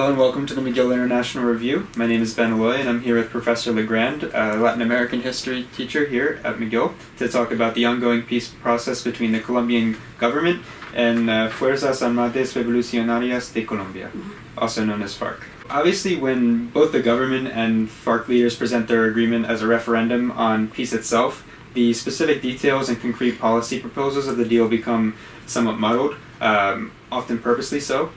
Hello and welcome to the McGill International Review. My name is Ben Aloi and I'm here with Professor LeGrand, a Latin American history teacher here at McGill, to talk about the ongoing peace process between the Colombian government and Fuerzas Armadas Revolucionarias de Colombia, also known as FARC. Obviously, when both the government and FARC leaders present their agreement as a referendum on peace itself, the specific details and concrete policy proposals of the deal become somewhat muddled, often purposely so.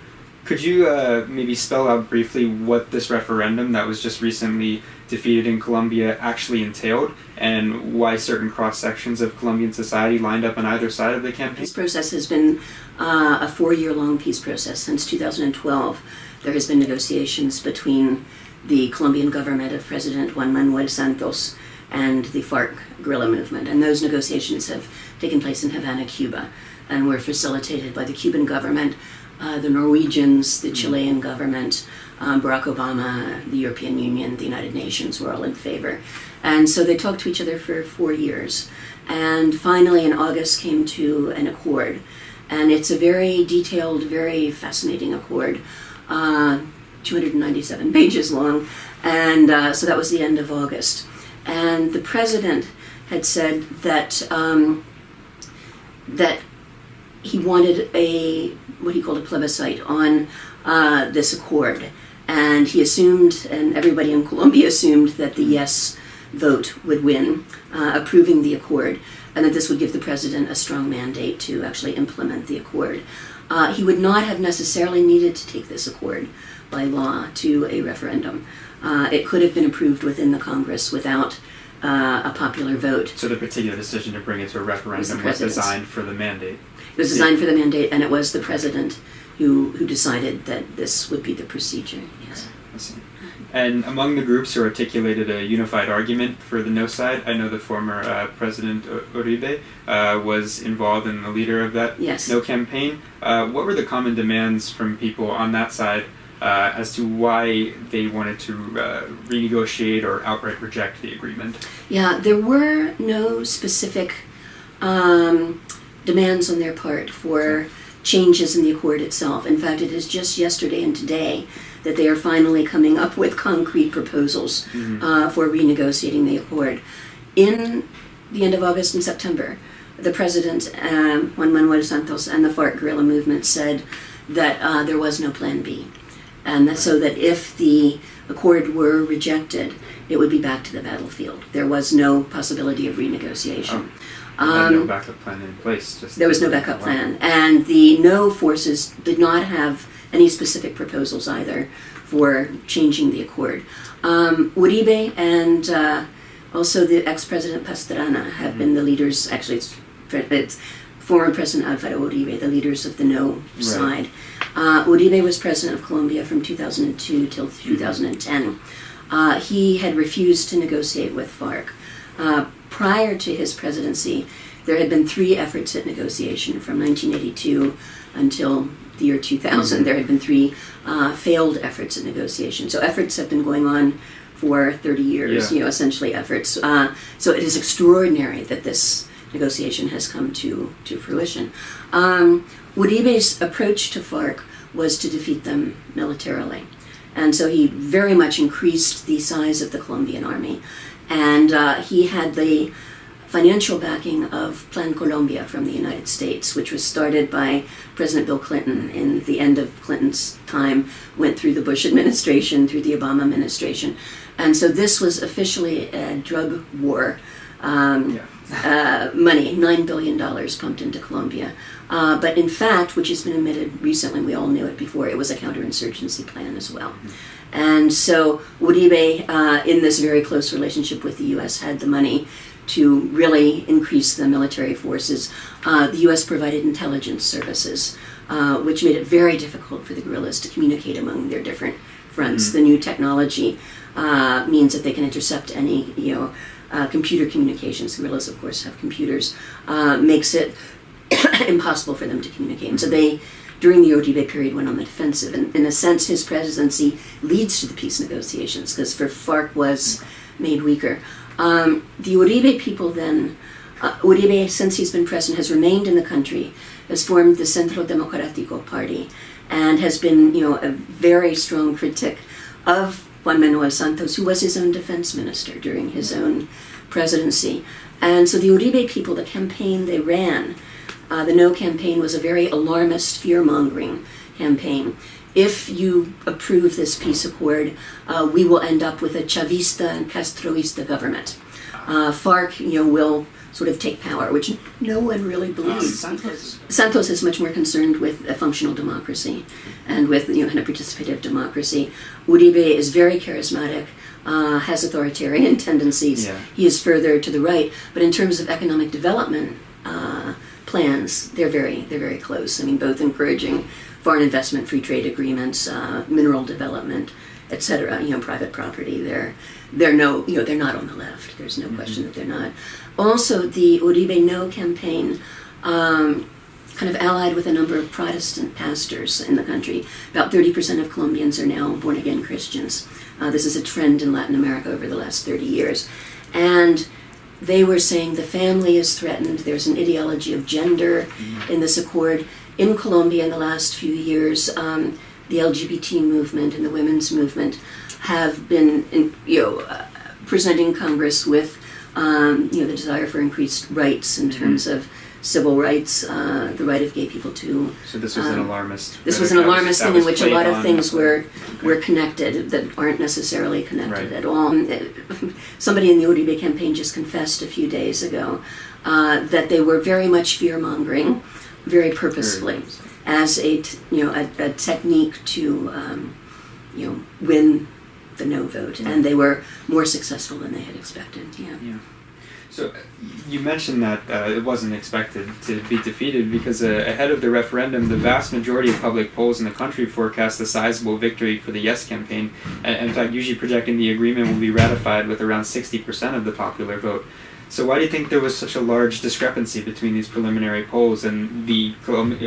Could you maybe spell out briefly what this referendum that was just recently defeated in Colombia actually entailed, and why certain cross-sections of Colombian society lined up on either side of the campaign? This process has been a 4-year-long peace process since 2012. There has been negotiations between the Colombian government of President Juan Manuel Santos and the FARC guerrilla movement, and those negotiations have taken place in Havana, Cuba, and were facilitated by the Cuban government, the Norwegians, the Chilean government, Barack Obama, the European Union, the United Nations were all in favor. And so they talked to each other for 4 years. And finally in August came to an accord. And it's a very detailed, very fascinating accord, 297 pages long. And so that was the end of August. And the president had said that that he wanted what he called a plebiscite on this accord. And he assumed, and everybody in Colombia assumed, that the yes vote would win, approving the accord, and that this would give the president a strong mandate to actually implement the accord. He would not have necessarily needed to take this accord by law to a referendum. It could have been approved within the Congress without a popular vote. So the particular decision to bring it to a referendum was designed for the mandate? It was designed for the mandate, and it was the president who decided that this would be the procedure. Yes. I see. And among the groups who articulated a unified argument for the no side, I know the former President Uribe was involved in the leader of that no campaign. What were the common demands from people on that side as to why they wanted to renegotiate or outright reject the agreement? Yeah, there were no specific demands on their part for changes in the accord itself. In fact, it is just yesterday and today that they are finally coming up with concrete proposals for renegotiating the accord. In the end of August and September, the president, Juan Manuel Santos, and the FARC guerrilla movement said that there was no plan B. And that, so that if the accord were rejected, it would be back to the battlefield. There was no possibility of renegotiation. No backup plan in place. There was no backup plan. And the no forces did not have any specific proposals either for changing the accord. Uribe and also the ex-president Pastrana have been the leaders, actually it's former President Alvaro Uribe, the leaders of the no side. Uribe was president of Colombia from 2002 till 2010. He had refused to negotiate with FARC. Prior to his presidency, there had been 3 efforts at negotiation from 1982 until the year 2000. There had been 3 failed efforts at negotiation. So efforts have been going on for 30 years, essentially efforts. So it is extraordinary that this negotiation has come to fruition. Uribe's approach to FARC was to defeat them militarily. And so he very much increased the size of the Colombian army. And he had the financial backing of Plan Colombia from the United States, which was started by President Bill Clinton in the end of Clinton's time, went through the Bush administration, through the Obama administration. And so this was officially a drug war. Money, $9 billion pumped into Colombia. But in fact, which has been admitted recently, we all knew it before, it was a counterinsurgency plan as well. And so Uribe, in this very close relationship with the U.S., had the money to really increase the military forces. The U.S. provided intelligence services, which made it very difficult for the guerrillas to communicate among their different fronts. The new technology means that they can intercept any, computer communications. Guerrillas, of course, have computers. Makes it impossible for them to communicate. And so they, during the Uribe period, went on the defensive. And in a sense, his presidency leads to the peace negotiations, because FARC was made weaker. The Uribe people then, Uribe, since he's been president, has remained in the country, has formed the Centro Democrático Party, and has been, a very strong critic of Juan Manuel Santos, who was his own defense minister during his own presidency. And so the Uribe people, the campaign they ran, the No campaign, was a very alarmist, fear-mongering campaign. If you approve this peace accord, we will end up with a Chavista and Castroista government. FARC, will sort of take power, which no one really believes. Santos is much more concerned with a functional democracy and with, kind of participative democracy. Uribe is very charismatic, has authoritarian tendencies. Yeah. He is further to the right, but in terms of economic development plans, they're very close. I mean, both encouraging foreign investment, free trade agreements, mineral development, etc. Private property. They're not on the left. There's no question that they're not. Also, the Uribe No campaign kind of allied with a number of Protestant pastors in the country. About 30% of Colombians are now born-again Christians. This is a trend in Latin America over the last 30 years. And they were saying the family is threatened. There's an ideology of gender in this accord. In Colombia in the last few years, the LGBT movement and the women's movement have been, presenting Congress with, the desire for increased rights in terms of civil rights, the right of gay people to. So this was an alarmist. This was an alarmist thing in which a lot of things were connected that aren't necessarily connected at all. Somebody in the Uribe campaign just confessed a few days ago that they were very much fear-mongering, very purposefully, as a technique to win the no vote, and they were more successful than they had expected. Yeah. So you mentioned that it wasn't expected to be defeated because ahead of the referendum, the vast majority of public polls in the country forecast a sizable victory for the yes campaign, and in fact usually projecting the agreement will be ratified with around 60% of the popular vote. So why do you think there was such a large discrepancy between these preliminary polls and the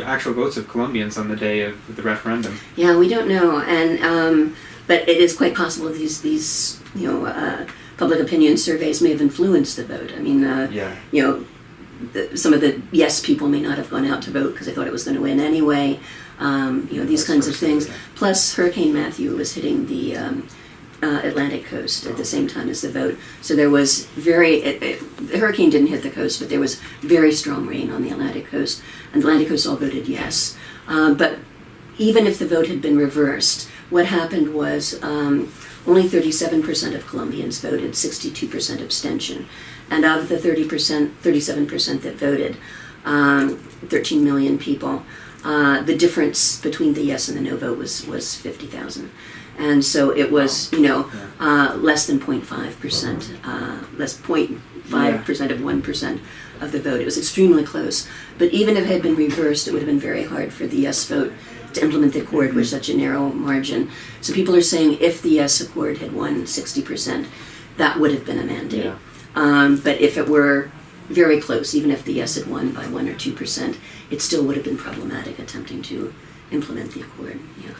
actual votes of Colombians on the day of the referendum? Yeah, we don't know, and but it is quite possible these public opinion surveys may have influenced the vote. I mean, some of the yes people may not have gone out to vote because they thought it was going to win anyway. These kinds of things. Yeah. Plus, Hurricane Matthew was hitting the Atlantic coast at the same time as the vote. So there was the hurricane didn't hit the coast, but there was very strong rain on the Atlantic coast. And the Atlantic coast all voted yes. But even if the vote had been reversed, what happened was only 37% of Colombians voted, 62% abstention. And of the 37% that voted, 13 million people, the difference between the yes and the no vote was 50,000. And so it was, less than 0.5%, less 0.5% of 1% of the vote. It was extremely close. But even if it had been reversed, it would have been very hard for the yes vote to implement the accord with such a narrow margin. So people are saying if the yes accord had won 60%, that would have been a mandate. Yeah. But if it were very close, even if the yes had won by 1 or 2%, it still would have been problematic attempting to implement the accord. Yeah.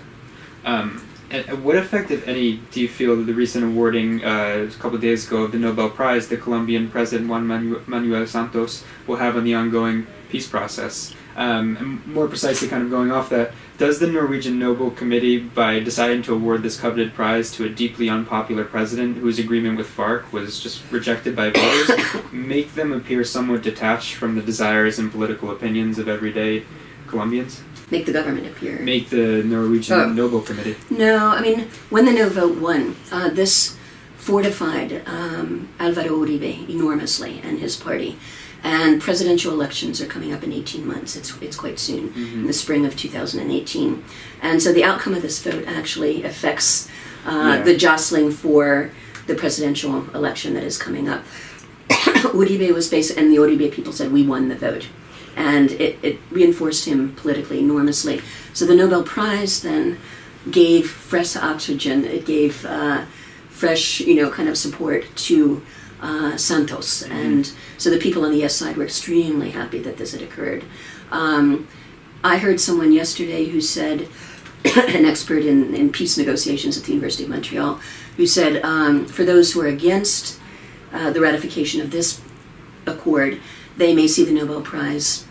And what effect, if any, do you feel that the recent awarding a couple of days ago of the Nobel Prize, the Colombian President Juan Manuel Santos, will have on the ongoing peace process? And more precisely, kind of going off that, does the Norwegian Nobel Committee, by deciding to award this coveted prize to a deeply unpopular president whose agreement with FARC was just rejected by voters, make them appear somewhat detached from the desires and political opinions of everyday Colombians? Make the government appear. Make the Norwegian Nobel Committee. No, I mean, when the no vote won, this fortified Alvaro Uribe enormously and his party. And presidential elections are coming up in 18 months. It's quite soon, in the spring of 2018. And so the outcome of this vote actually affects the jostling for the presidential election that is coming up. Uribe was and the Uribe people said, we won the vote. And it reinforced him politically enormously. So the Nobel Prize then gave fresh oxygen. It gave fresh, kind of support to Santos. And so the people on the yes side were extremely happy that this had occurred. I heard someone yesterday who said, an expert in peace negotiations at the University of Montreal, who said, for those who are against the ratification of this accord, they may see the Nobel Prize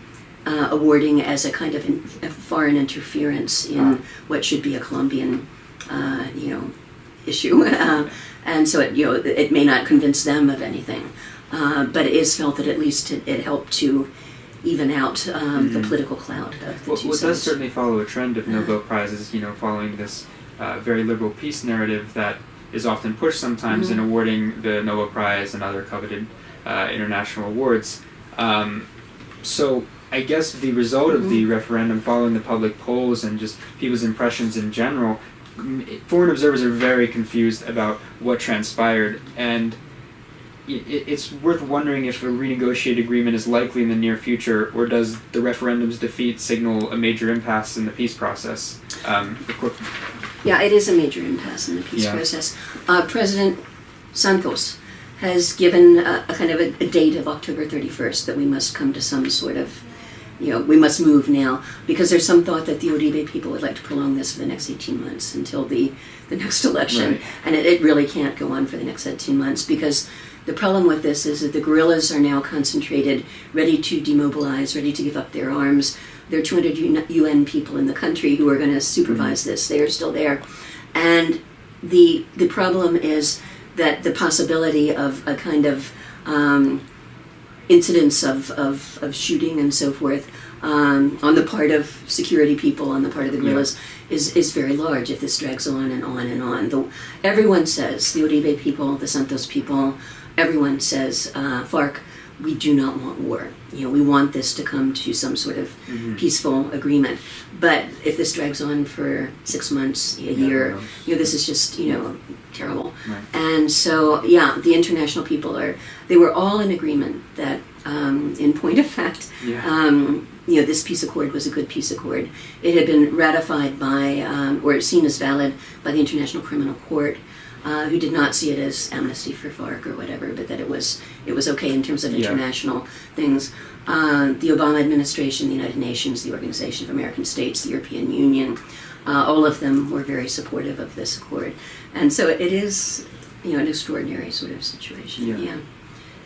awarding as a kind of a foreign interference in what should be a Colombian, issue. And so it may not convince them of anything, but it is felt that at least it helped to even out the political cloud of the two Well, it sides. does certainly follow a trend of Nobel Prizes, following this very liberal peace narrative that is often pushed sometimes in awarding the Nobel Prize and other coveted international awards. So I guess the result of the referendum, following the public polls and just people's impressions in general, foreign observers are very confused about what transpired, and it's worth wondering if a renegotiated agreement is likely in the near future, or does the referendum's defeat signal a major impasse in the peace process? Yeah, it is a major impasse in the peace process. President Santos has given a kind of a date of October 31st that we must come to some sort of, we must move now, because there's some thought that the Uribe people would like to prolong this for the next 18 months until the next election. Right. And it really can't go on for the next 18 months, because the problem with this is that the guerrillas are now concentrated, ready to demobilize, ready to give up their arms. There are 200 UN people in the country who are going to supervise this. They are still there. And the problem is that the possibility of a kind of incidents of shooting and so forth on the part of security people, on the part of the guerrillas, is very large if this drags on and on and on. Everyone says, the Uribe people, the Santos people, everyone says, FARC, we do not want war. We want this to come to some sort of peaceful agreement. But if this drags on for 6 months, a year, this is just, terrible. Right. And so, the international people they were all in agreement that, in point of fact, this peace accord was a good peace accord. It had been ratified by, or seen as valid by the International Criminal Court, who did not see it as amnesty for FARC or whatever, but that it was okay in terms of international things. The Obama administration, the United Nations, the Organization of American States, the European Union, all of them were very supportive of this accord. And so it is, an extraordinary sort of situation. Yeah.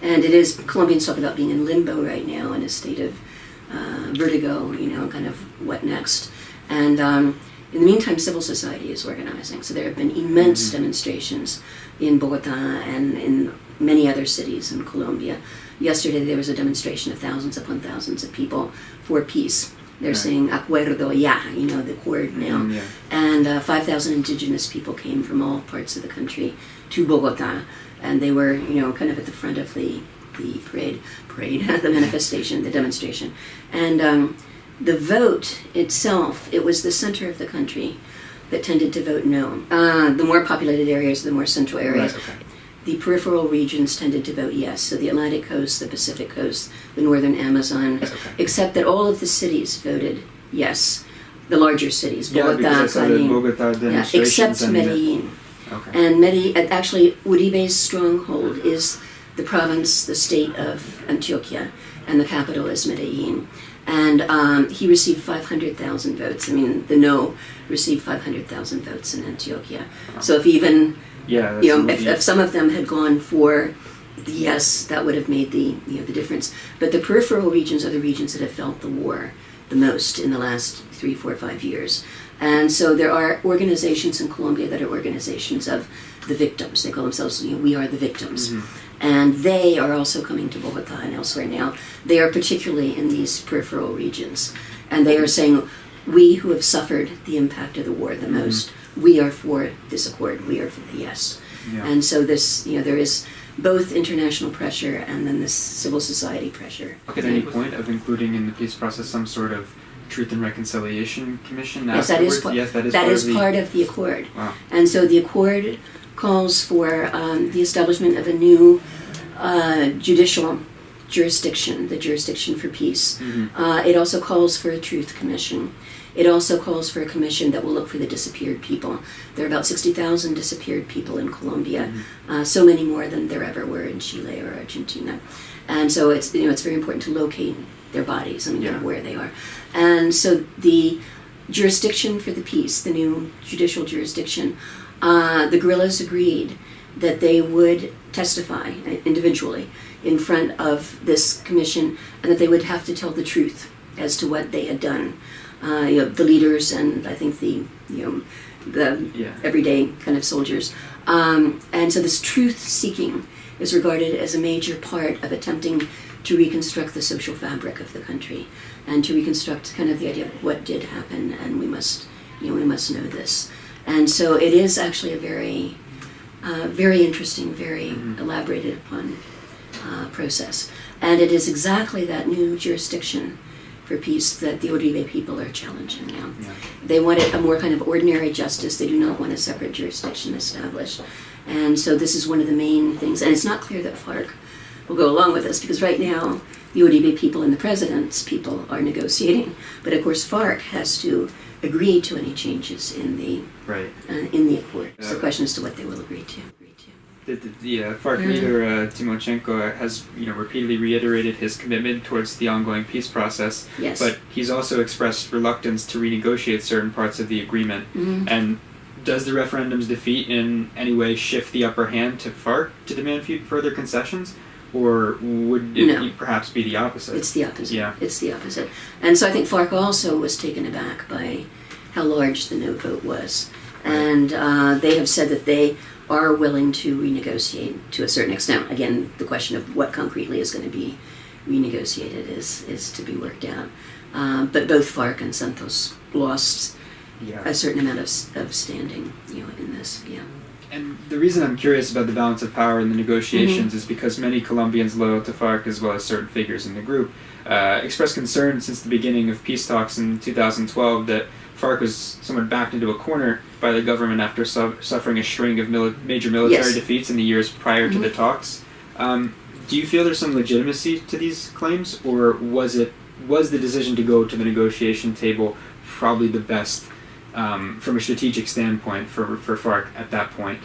And it is, Colombians talk about being in limbo right now, in a state of vertigo, kind of what next. And in the meantime, civil society is organizing. So there have been immense demonstrations in Bogota and in many other cities in Colombia. Yesterday there was a demonstration of thousands upon thousands of people for peace. They're saying acuerdo ya, the accord now. And 5,000 indigenous people came from all parts of the country to Bogota, and they were, kind of at the front of the parade, the manifestation, the demonstration. And the vote itself, it was the center of the country that tended to vote no. The more populated areas, the more central areas. Right, okay. The peripheral regions tended to vote yes. So the Atlantic coast, the Pacific coast, the northern Amazon, except that all of the cities voted yes. The larger cities, Bogota, except Medellin. And actually, Uribe's stronghold is the province, the state of Antioquia, and the capital is Medellin. And he received 500,000 votes. The no received 500,000 votes in Antioquia. So if even, if some of them had gone for the yes, that would have made the difference. But the peripheral regions are the regions that have felt the war the most in the last 3, 4, 5 years. And so there are organizations in Colombia that are organizations of the victims. They call themselves, we are the victims. And they are also coming to Bogota and elsewhere now. They are particularly in these peripheral regions. And they are saying, we who have suffered the impact of the war the most, we are for this accord, we are for the yes. And so this, there is both international pressure and then this civil society pressure. At any point of including in the peace process some sort of Truth and Reconciliation Commission yes, afterwards? That is part of the accord. Wow. And so the accord calls for the establishment of a new judicial jurisdiction, the jurisdiction for peace. It also calls for a truth commission. It also calls for a commission that will look for the disappeared people. There are about 60,000 disappeared people in Colombia, so many more than there ever were in Chile or Argentina. And so it's very important to locate their bodies and where they are. And so the jurisdiction for the peace, the new judicial jurisdiction, the guerrillas agreed that they would testify individually in front of this commission and that they would have to tell the truth as to what they had done. The leaders and I think the everyday kind of soldiers. And so this truth-seeking is regarded as a major part of attempting to reconstruct the social fabric of the country and to reconstruct kind of the idea of what did happen, and we must know this. And so it is actually a very, very interesting, very elaborated upon process. And it is exactly that new jurisdiction for peace that the Uribe people are challenging now. Yeah. They want a more kind of ordinary justice. They do not want a separate jurisdiction established. And so this is one of the main things. And it's not clear that FARC will go along with this, because right now the Uribe people and the president's people are negotiating. But of course FARC has to agree to any changes in the accord. So the question as to what they will agree to. The FARC leader Timochenko has repeatedly reiterated his commitment towards the ongoing peace process, yes. But he's also expressed reluctance to renegotiate certain parts of the agreement. Mm-hmm. And does the referendum's defeat in any way shift the upper hand to FARC to demand further concessions, or would it perhaps be the opposite? It's the opposite. Yeah. It's the opposite. And so I think FARC also was taken aback by how large the no vote was, and they have said that they are willing to renegotiate to a certain extent. Again, the question of what concretely is going to be renegotiated is to be worked out. But both FARC and Santos lost a certain amount of standing, in this. Yeah. And the reason I'm curious about the balance of power in the negotiations is because many Colombians loyal to FARC, as well as certain figures in the group, expressed concern since the beginning of peace talks in 2012 that FARC was somewhat backed into a corner by the government after suffering a string of major military defeats in the years prior to the talks. Do you feel there's some legitimacy to these claims, or was the decision to go to the negotiation table probably the best from a strategic standpoint for FARC at that point?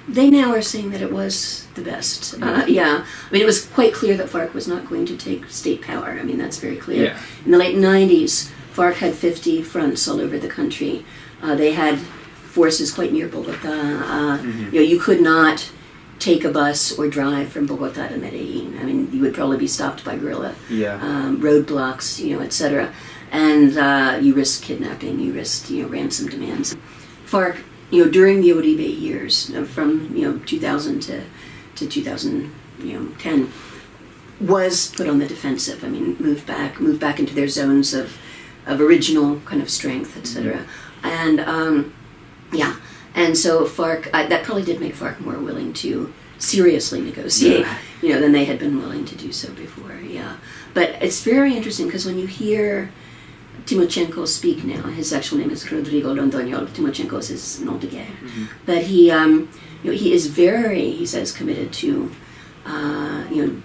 They now are saying that it was the best. I mean, it was quite clear that FARC was not going to take state power. I mean, that's very clear. Yeah. In the late 90s, FARC had 50 fronts all over the country. They had forces quite near Bogota. You could not take a bus or drive from Bogota to Medellin. I mean, you would probably be stopped by guerrilla roadblocks, etc. And you risked kidnapping, you risked ransom demands. FARC, during the Uribe years, from 2000 to 2010, was put on the defensive. I mean, moved back into their zones of original kind of strength, etc. And and so FARC, that probably did make FARC more willing to seriously negotiate, than they had been willing to do so before. Yeah, but it's very interesting because when you hear Timochenko speak now, his actual name is Rodrigo Londoño. Timochenko is his nom de guerre, but he is very, he says, committed to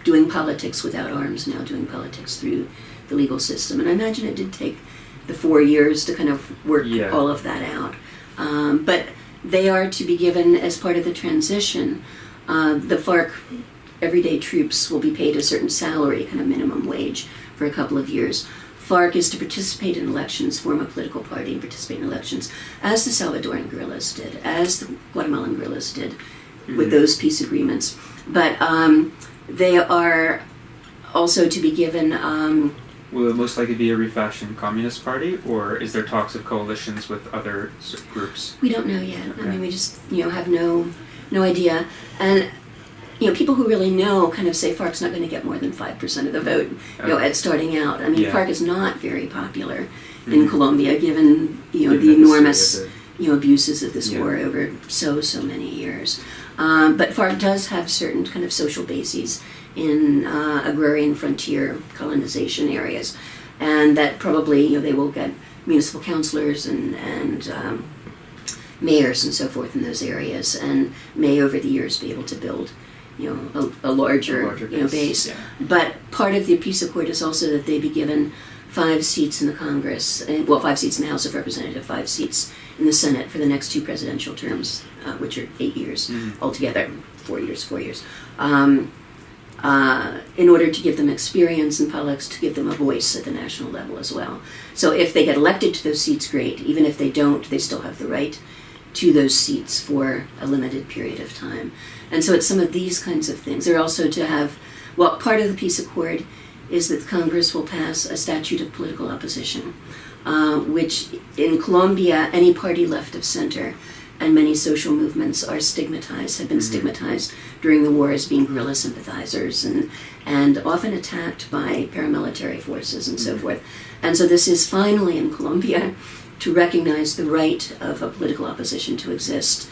doing politics without arms now, doing politics through the legal system. And I imagine it did take the 4 years to kind of work all of that out. But they are to be given, as part of the transition, the FARC everyday troops will be paid a certain salary, kind of minimum wage, for a couple of years. FARC is to participate in elections, form a political party and participate in elections, as the Salvadoran guerrillas did, as the Guatemalan guerrillas did with those peace agreements. But they are also to be given... Will it most likely be a refashioned communist party, or is there talks of coalitions with other groups? We don't know yet. Okay. I mean, we just have no idea. And people who really know kind of say FARC's not going to get more than 5% of the vote. At starting out. I mean, FARC is not very popular in Colombia, given the enormous abuses of this war over so many years. But FARC does have certain kind of social bases in agrarian frontier colonization areas, and that probably they will get municipal councilors and mayors and so forth in those areas, and may over the years be able to build a larger base. Yeah. But part of the peace accord is also that they be given 5 seats in the Congress, 5 seats in the House of Representatives, 5 seats in the Senate for the next 2 presidential terms, which are 8 years altogether, 4 years. In order to give them experience in politics, to give them a voice at the national level as well. So if they get elected to those seats, great. Even if they don't, they still have the right to those seats for a limited period of time. And so it's some of these kinds of things. They're also to have, part of the peace accord is that Congress will pass a statute of political opposition, which in Colombia, any party left of center and many social movements are stigmatized, have been stigmatized during the war as being guerrilla sympathizers and often attacked by paramilitary forces and so forth. And so this is finally in Colombia to recognize the right of a political opposition to exist.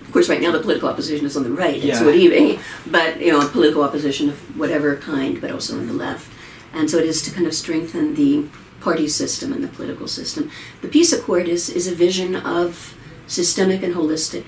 Of course, right now the political opposition is on the right, it's Uribe, but political opposition of whatever kind, but also on the left. And so it is to kind of strengthen the party system and the political system. The peace accord is a vision of systemic and holistic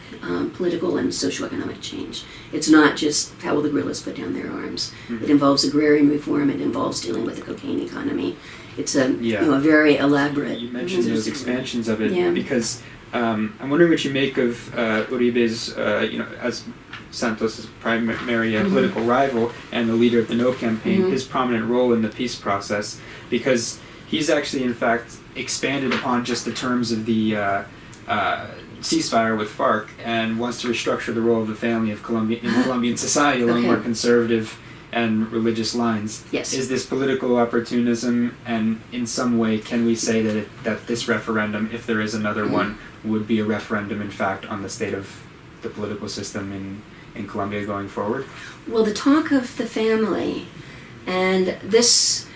political and socioeconomic change. It's not just how will the guerrillas put down their arms. It involves agrarian reform. It involves dealing with the cocaine economy. It's a a very elaborate. You mentioned those expansions of it because I'm wondering what you make of Uribe's, as Santos' primary political rival and the leader of the No campaign, his prominent role in the peace process, because he's actually in fact expanded upon just the terms of the ceasefire with FARC and wants to restructure the role of the family of Colombian society along more conservative and religious lines. Yes. Is this political opportunism, and in some way can we say that this referendum, if there is another one, would be a referendum in fact on the state of the political system in Colombia going forward? Well, the talk of the family, and this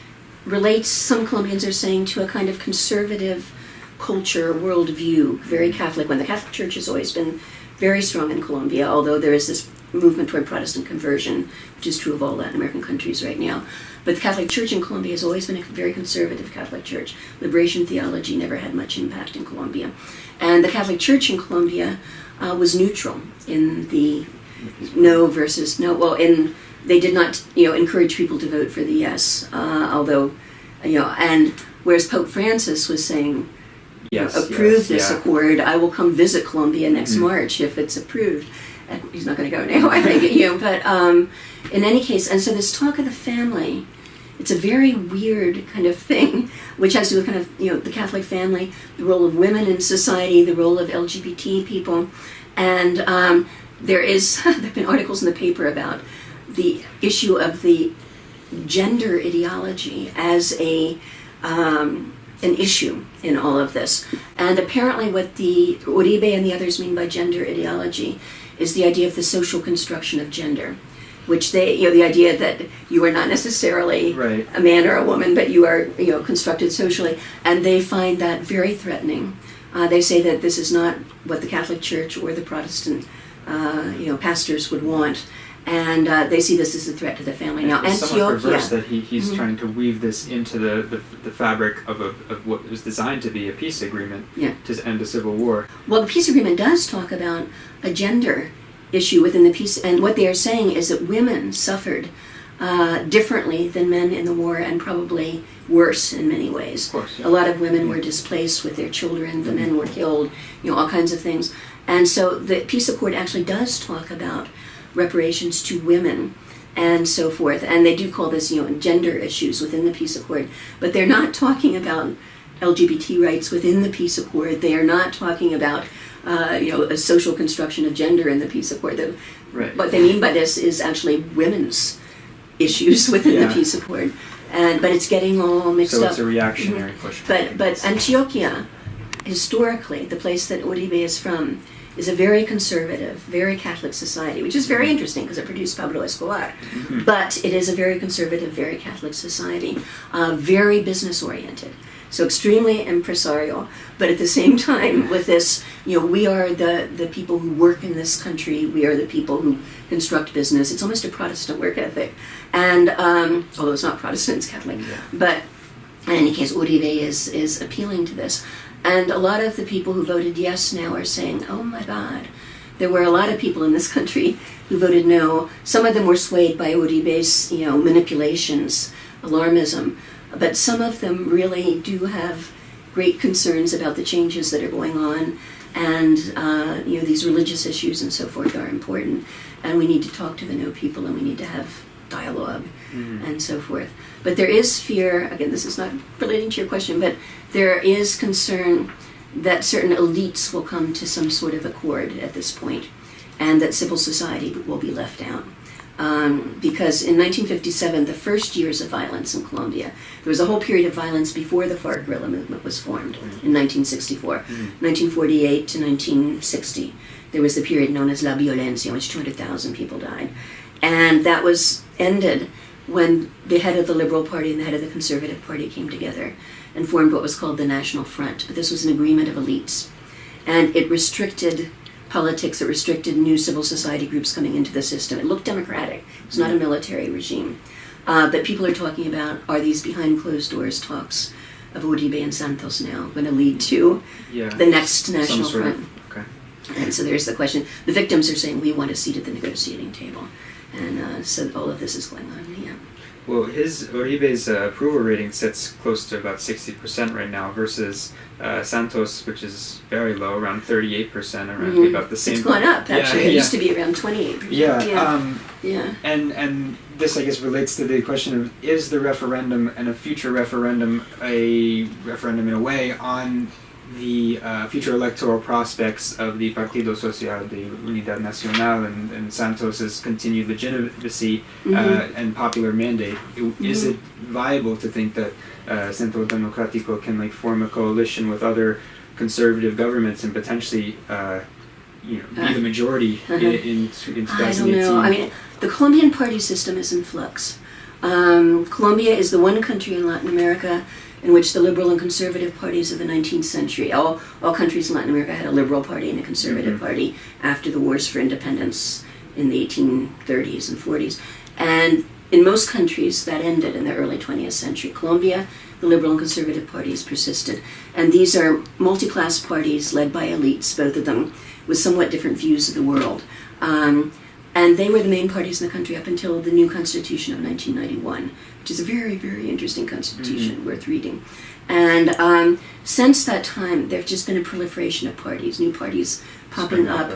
relates, some Colombians are saying, to a kind of conservative culture, worldview, very Catholic one. The Catholic Church has always been very strong in Colombia, although there is this movement toward Protestant conversion, which is true of all Latin American countries right now. But the Catholic Church in Colombia has always been a very conservative Catholic Church. Liberation theology never had much impact in Colombia. And the Catholic Church in Colombia was neutral in the no versus no. Well, they did not, encourage people to vote for the yes, although, and whereas Pope Francis was saying, approve this accord, I will come visit Colombia next March if it's approved. He's not going to go now, I think, but in any case, and so this talk of the family, it's a very weird kind of thing, which has to do with kind of, the Catholic family, the role of women in society, the role of LGBT people, and there have been articles in the paper about the issue of the gender ideology as an issue in all of this. And apparently what the Uribe and the others mean by gender ideology is the idea of the social construction of gender, which they, the idea that you are not necessarily a man or a woman, but you are, constructed socially, and they find that very threatening. They say that this is not what the Catholic Church or the Protestant, pastors would want, and they see this as a threat to the family. Now, it's somewhat perverse that he's trying to weave this into the fabric of what is designed to be a peace agreement to end a civil war. Well, the peace agreement does talk about a gender issue within the peace, and what they are saying is that women suffered differently than men in the war, and probably worse in many ways. Of course, a lot of women were displaced with their children, the men were killed, all kinds of things. And so the peace accord actually does talk about reparations to women and so forth, and they do call this gender issues within the peace accord, but they're not talking about LGBT rights within the peace accord. They are not talking about a social construction of gender in the peace accord. What they mean by this is actually women's issues within the peace accord, but it's getting all mixed up. So it's a reactionary push. But Antioquia, historically, the place that Uribe is from, is a very conservative, very Catholic society, which is very interesting because it produced Pablo Escobar. But it is a very conservative, very Catholic society, very business-oriented. So extremely empresarial, but at the same time with this, we are the people who work in this country, we are the people who construct business. It's almost a Protestant work ethic. And, although it's not Protestant, it's Catholic. But in any case, Uribe is appealing to this. And a lot of the people who voted yes now are saying, oh my God, there were a lot of people in this country who voted no. Some of them were swayed by Uribe's, manipulations, alarmism. But some of them really do have great concerns about the changes that are going on, and these religious issues and so forth are important, and we need to talk to the no people, and we need to have dialogue and so forth. But there is fear, again, this is not relating to your question, but there is concern that certain elites will come to some sort of accord at this point, and that civil society will be left out. Because in 1957, the first years of violence in Colombia, there was a whole period of violence before the FARC guerrilla movement was formed in 1964. 1948 to 1960, there was the period known as La Violencia, in which 200,000 people died. And that was ended when the head of the Liberal Party and the head of the Conservative Party came together and formed what was called the National Front. But this was an agreement of elites. And it restricted politics, it restricted new civil society groups coming into the system. It looked democratic. It's not a military regime. But people are talking about, are these behind closed doors talks of Uribe and Santos now going to lead to the next National Front? And so there's the question. The victims are saying, we want a seat at the negotiating table. And so all of this is going on, yeah. Well, Uribe's approval rating sits close to about 60% right now versus Santos, which is very low, around 38%, around about the same. It's gone up, actually. Yeah, it used to be around 28%. Yeah. And this, I guess, relates to the question of, is the referendum and a future referendum a referendum in a way on the future electoral prospects of the Partido Social de Unidad Nacional and Santos's continued legitimacy and popular mandate? Is it viable to think that Centro Democrático can form a coalition with other conservative governments and potentially be the majority in 2018? I don't know. I mean, the Colombian party system is in flux. Colombia is the one country in Latin America in which the liberal and conservative parties of the 19th century, all countries in Latin America had a liberal party and a conservative party after the wars for independence in the 1830s and 40s. And in most countries, that ended in the early 20th century. Colombia, the liberal and conservative parties persisted. And these are multi-class parties led by elites, both of them, with somewhat different views of the world. And they were the main parties in the country up until the new constitution of 1991, which is a very, very interesting constitution, worth reading. And since that time, there's just been a proliferation of parties, new parties popping up.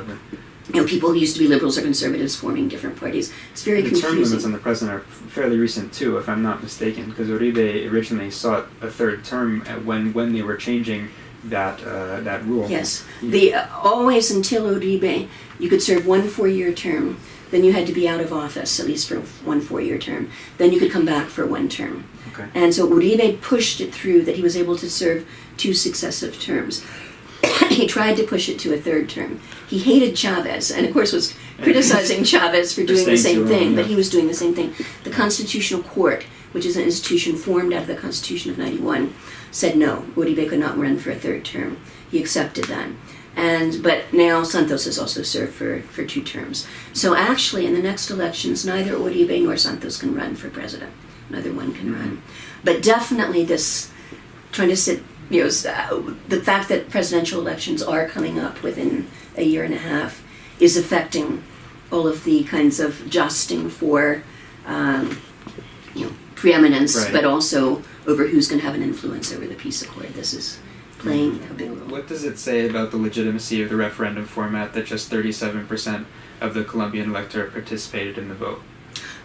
People who used to be liberals or conservatives forming different parties. It's very confusing. The term limits on the president are fairly recent too, if I'm not mistaken, because Uribe originally sought a third term when they were changing that rule. Yes. Always until Uribe, you could serve one 4-year term. Then you had to be out of office, at least for one 4-year term. Then you could come back for one term. Okay. And so Uribe pushed it through that he was able to serve 2 successive terms. He tried to push it to a 3rd term. He hated Chavez, and of course was criticizing Chavez for doing the same thing, but he was doing the same thing. The Constitutional Court, which is an institution formed out of the Constitution of 91, said no, Uribe could not run for a 3rd term. He accepted that. But now Santos has also served for 2 terms. So actually, in the next elections, neither Uribe nor Santos can run for president. Neither one can run. But definitely this, trying to sit, the fact that presidential elections are coming up within a year and a half is affecting all of the kinds of jousting for, preeminence, but also over who's going to have an influence over the peace accord. This is playing a big role. What does it say about the legitimacy of the referendum format that just 37% of the Colombian electorate participated in the vote?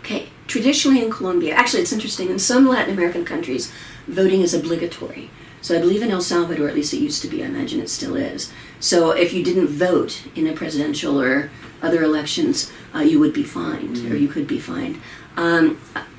Okay, traditionally in Colombia, actually it's interesting, in some Latin American countries, voting is obligatory. So I believe in El Salvador, at least it used to be, I imagine it still is. So if you didn't vote in a presidential or other elections, you would be fined, or you could be fined.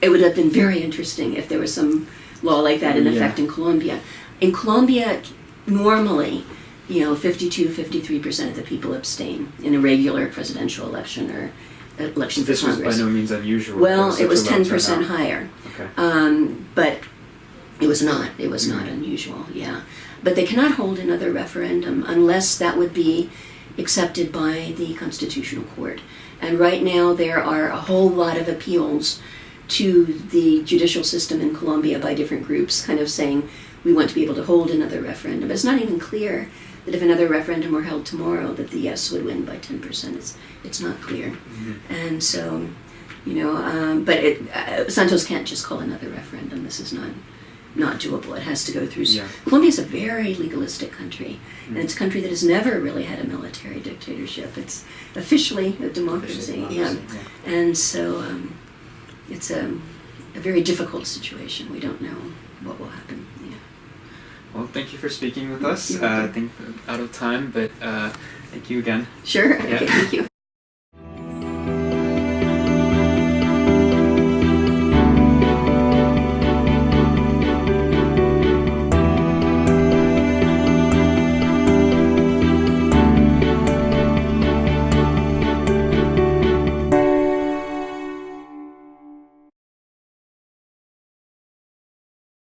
It would have been very interesting if there was some law like that in effect in Colombia. In Colombia, normally, 52-53% of the people abstain in a regular presidential election or election for Congress. This was by no means unusual. Well, it was 10% higher. Okay. But it was not. It was not unusual, yeah. But they cannot hold another referendum unless that would be accepted by the Constitutional Court. And right now there are a whole lot of appeals to the judicial system in Colombia by different groups kind of saying, we want to be able to hold another referendum. It's not even clear that if another referendum were held tomorrow that the yes would win by 10%. It's not clear. And so, but Santos can't just call another referendum. This is not doable. It has to go through. Colombia is a very legalistic country, and it's a country that has never really had a military dictatorship. It's officially a democracy. And so it's a very difficult situation. We don't know what will happen. Well, thank you for speaking with us. I think out of time, but thank you again. Sure. Okay, thank you.